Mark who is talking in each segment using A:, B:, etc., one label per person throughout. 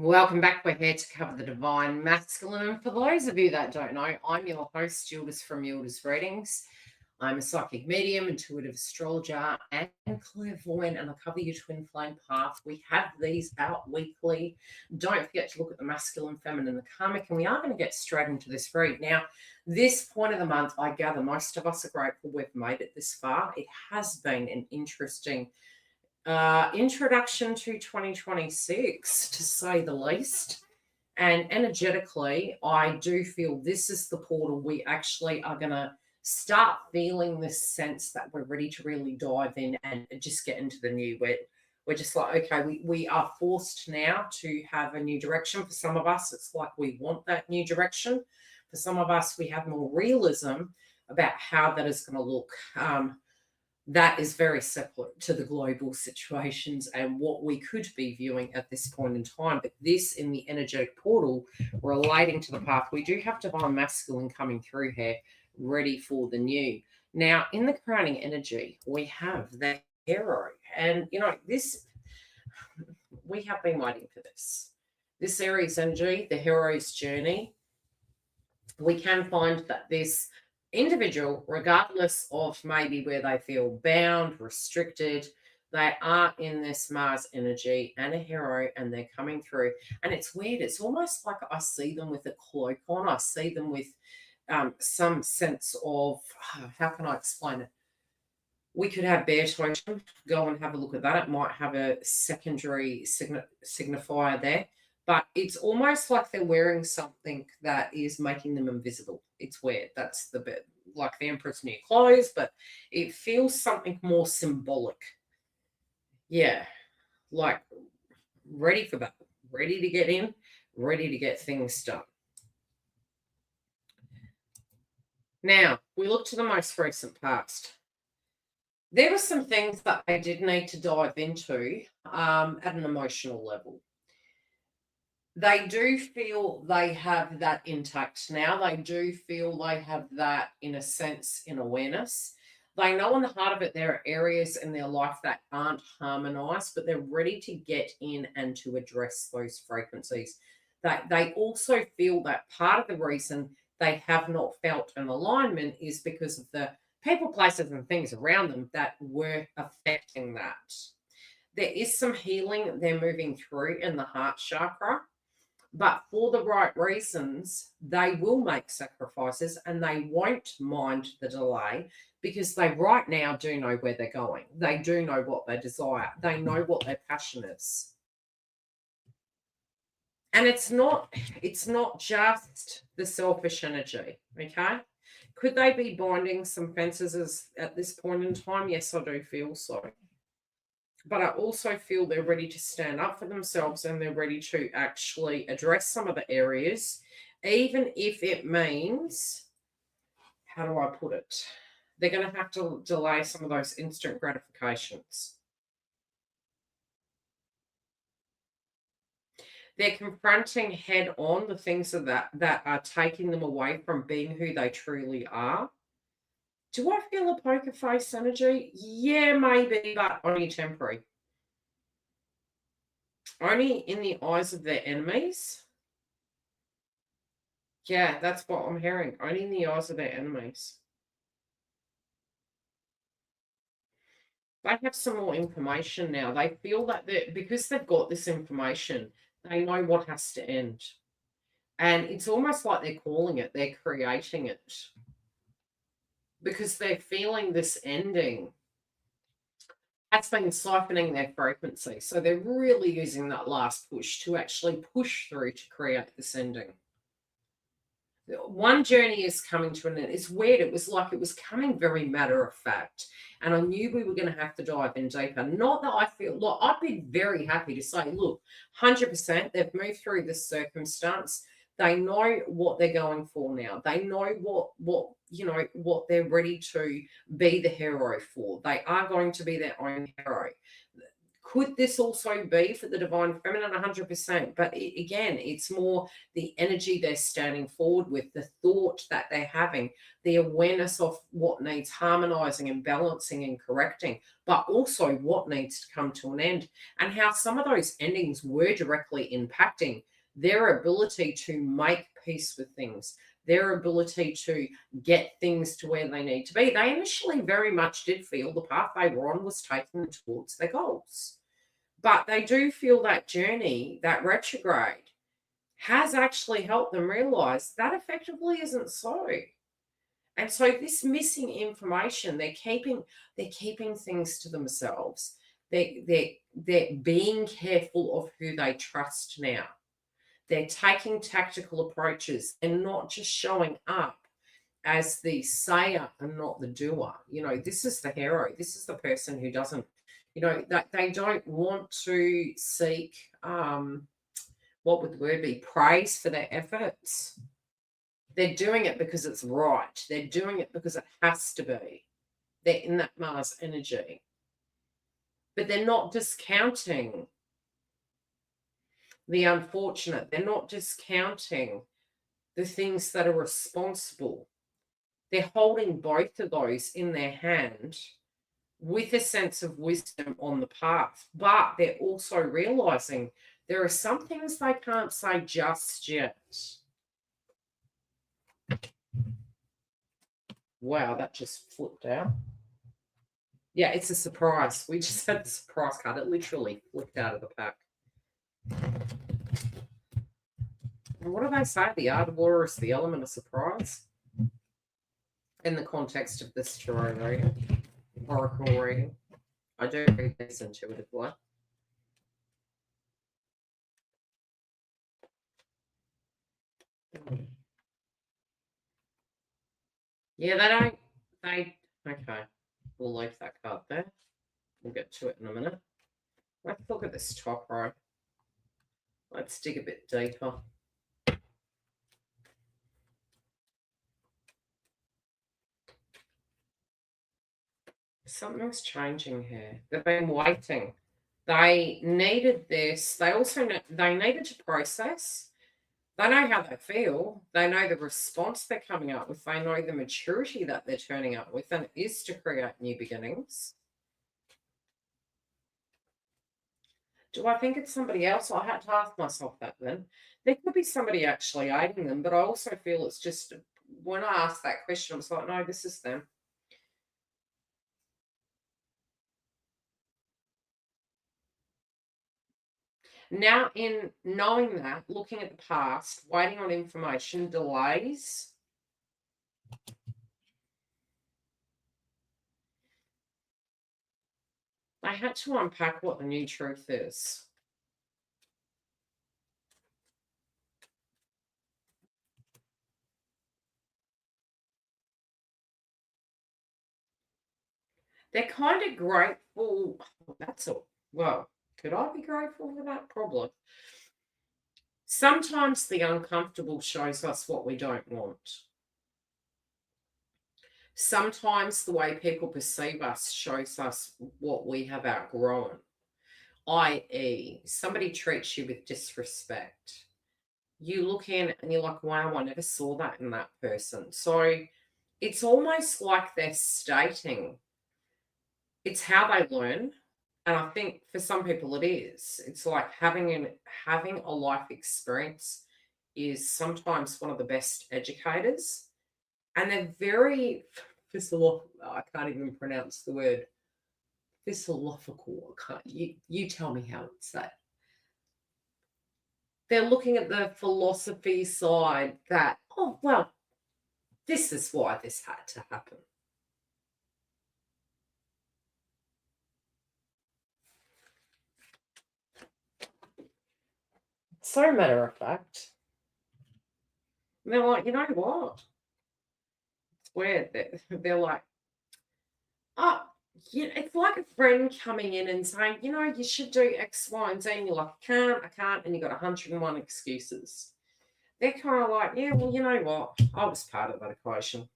A: Welcome back. We're here to cover the divine masculine. And for those of you that don't know, I'm your host, Yildiz from Yildiz Readings. I'm a psychic medium, intuitive astrologer, and clairvoyant, and I cover your twin flame path. We have these out weekly. Don't forget to look at the masculine, feminine, and the karmic, and we are going to get straight into this read. Now, this point of the month, I gather most of us are grateful we've made it this far. It has been an interesting introduction to 2026, to say the least. And energetically, I do feel this is the portal we actually are going to start feeling this sense that we're ready to really dive in and just get into the new. We're just like, okay, we are forced now to have a new direction. For some of us, it's like we want that new direction. For some of us, we have more realism about how that is going to look. That is very separate to the global situations and what we could be viewing at this point in time. But this, in the energetic portal, relating to the path, we do have divine masculine coming through here, ready for the new. Now, in the crowning energy, we have the hero. And, this, we have been waiting for this. This Aries energy, the hero's journey, we can find that this individual, regardless of maybe where they feel bound, restricted, they are in this Mars energy and a hero, and they're coming through. And it's weird. It's almost like I see them with a cloak on. I see them with some sense of, how can I explain it? We could have bear totem. Go and have a look at that. It might have a secondary signifier there. But it's almost like they're wearing something that is making them invisible. It's weird. That's the bit, like the Emperor's new clothes, but it feels something more symbolic. Yeah, like ready for that, ready to get in, ready to get things done. Now, we look to the most recent past. There were some things that I did need to dive into at an emotional level. They do feel they have that intact now. They do feel they have that, in a sense, in awareness. They know in the heart of it there are areas in their life that aren't harmonized, but they're ready to get in and to address those frequencies. That they also feel that part of the reason they have not felt an alignment is because of the people, places, and things around them that were affecting that. There is some healing they're moving through in the heart chakra. But for the right reasons, they will make sacrifices and they won't mind the delay because they right now do know where they're going. They do know what they desire. They know what their passion is. And it's not just the selfish energy, okay? Could they be binding some fences at this point in time? Yes, I do feel so. But I also feel they're ready to stand up for themselves and they're ready to actually address some of the areas, even if it means, how do I put it? They're going to have to delay some of those instant gratifications. They're confronting head on the things that are taking them away from being who they truly are. Do I feel a poker face energy? Yeah, maybe, but only temporary. Only in the eyes of their enemies. Yeah, that's what I'm hearing. Only in the eyes of their enemies. They have some more information now. They feel that because they've got this information, they know what has to end. And it's almost like they're calling it, they're creating it. Because they're feeling this ending has been siphoning their frequency. So they're really using that last push to actually push through to create this ending. One journey is coming to an end. It's weird. It was like it was coming very matter of fact. And I knew we were going to have to dive in deeper. Not that I feel, look, I'd be very happy to say, look, 100%, they've moved through this circumstance. They know what they're going for now. They know what they're ready to be the hero for. They are going to be their own hero. Could this also be for the divine feminine? 100%. But again, it's more the energy they're standing forward with, the thought that they're having, the awareness of what needs harmonizing and balancing and correcting, but also what needs to come to an end, and how some of those endings were directly impacting their ability to make peace with things, their ability to get things to where they need to be. They initially very much did feel the path they were on was taking them towards their goals. But they do feel that journey, that retrograde, has actually helped them realize that effectively isn't so. And so this missing information, they're keeping things to themselves. They're being careful of who they trust now. They're taking tactical approaches and not just showing up as the sayer and not the doer. This is the hero. This is the person who doesn't, that they don't want to seek, what would the word be, praise for their efforts. They're doing it because it's right. They're doing it because it has to be. They're in that Mars energy. But they're not discounting the unfortunate. They're not discounting the things that are responsible. They're holding both of those in their hand with a sense of wisdom on the path. But they're also realizing there are some things they can't say just yet. Wow, that just flipped out. Yeah, it's a surprise. We just had the surprise card. It literally flipped out of the pack. And what do they say? The art of war is the element of surprise in the context of this tarot reading, oracle reading. I do read this intuitively. Yeah, okay. We'll leave that card there. We'll get to it in a minute. Let's look at this top row. Let's dig a bit deeper. Something's changing here. They've been waiting. They needed this. They also they needed to process. They know how they feel. They know the response they're coming up with. They know the maturity that they're turning up with, and it is to create new beginnings. Do I think it's somebody else? I had to ask myself that then. There could be somebody actually aiding them, but I also feel it's just, when I asked that question, I was like, no, this is them. Now, in knowing that, looking at the past, waiting on information, delays, I had to unpack what the new truth is. They're kind of grateful. That's all. Well, could I be grateful for that? Probably. Sometimes the uncomfortable shows us what we don't want. Sometimes the way people perceive us shows us what we have outgrown, i.e., somebody treats you with disrespect. You look in and you're like, wow, I never saw that in that person. So it's almost like they're stating it's how they learn. And I think for some people it is. It's like having a life experience is sometimes one of the best educators. And they're very I can't even pronounce the word philosophical. You tell me how it's that. They're looking at the philosophy side that, oh, well, this is why this had to happen. So matter of fact. And they're like, you know what? It's weird. They're like, oh, it's like a friend coming in and saying, you should do X, Y, and Z. And you're like, I can't. And you've got 101 excuses. They're kind of like, yeah, well, you know what? I was part of that equation.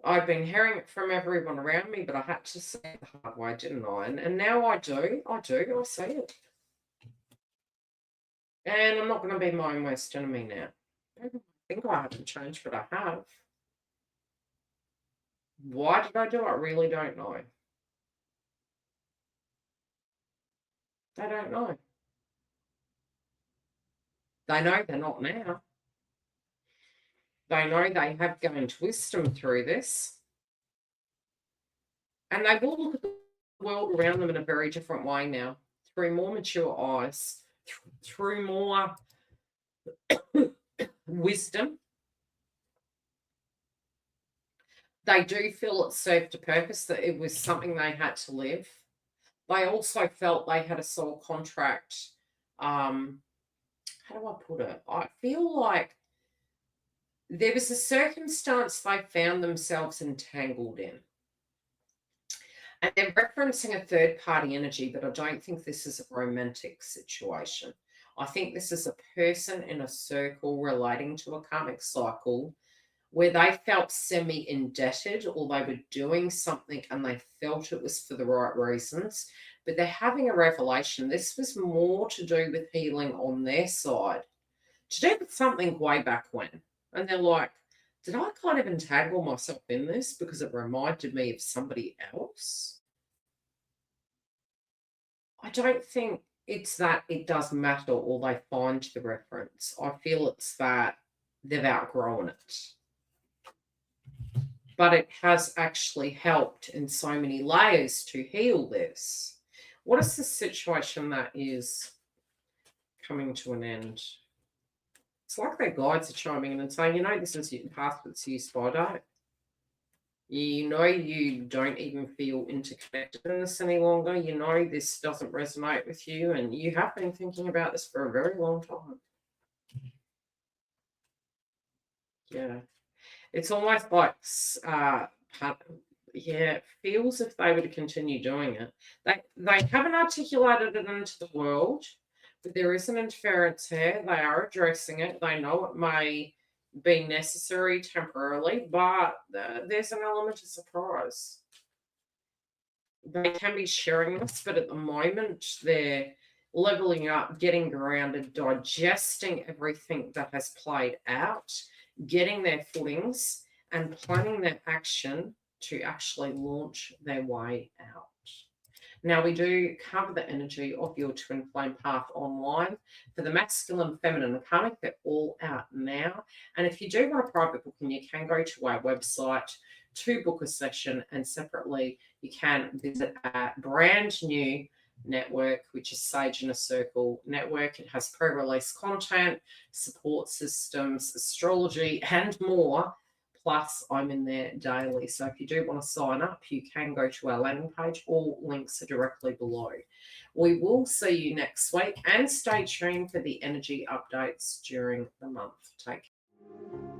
A: I've been hearing it from everyone around me, but I had to say it the hard way, didn't I? And now I do. I see it. And I'm not going to be my own worst enemy now. I think I haven't changed, but I have. Why did I do it? I really don't know. They don't know. They know they're not now. They know they have gained wisdom through this. And they will look at the world around them in a very different way now, through more mature eyes, through more wisdom. They do feel it served a purpose, that it was something they had to live. They also felt they had a soul contract. How do I put it? I feel like there was a circumstance they found themselves entangled in. And they're referencing a third party energy, but I don't think this is a romantic situation. I think this is a person in a circle relating to a karmic cycle where they felt semi-indebted, or they were doing something and they felt it was for the right reasons, but they're having a revelation. This was more to do with healing on their side, to do with something way back when. And they're like, did I kind of entangle myself in this because it reminded me of somebody else? I don't think it's that it does matter or they find the reference. I feel it's that they've outgrown it. But it has actually helped in so many layers to heal this. What is the situation that is coming to an end? It's like their guides are chiming in and saying, you know, this is your path that's used by date. You know, you don't even feel interconnected in this any longer. You know, this doesn't resonate with you, and you have been thinking about this for a very long time. Yeah. It's almost like, it feels if they were to continue doing it. They haven't articulated it into the world, but there is an interference here. They are addressing it. They know it may be necessary temporarily, but there's an element of surprise. They can be sharing this, but at the moment they're leveling up, getting grounded, digesting everything that has played out, getting their footings, and planning their action to actually launch their way out. Now, we do cover the energy of your twin flame path online. For the masculine, feminine, and karmic, they're all out now. And if you do want a private booking, you can go to our website to book a session, and separately you can visit our brand new network, which is Sage in a Circle network. It has pre-release content, support systems, astrology, and more. Plus, I'm in there daily. So if you do want to sign up, you can go to our landing page. All links are directly below. We will see you next week, and stay tuned for the energy updates during the month. Take care.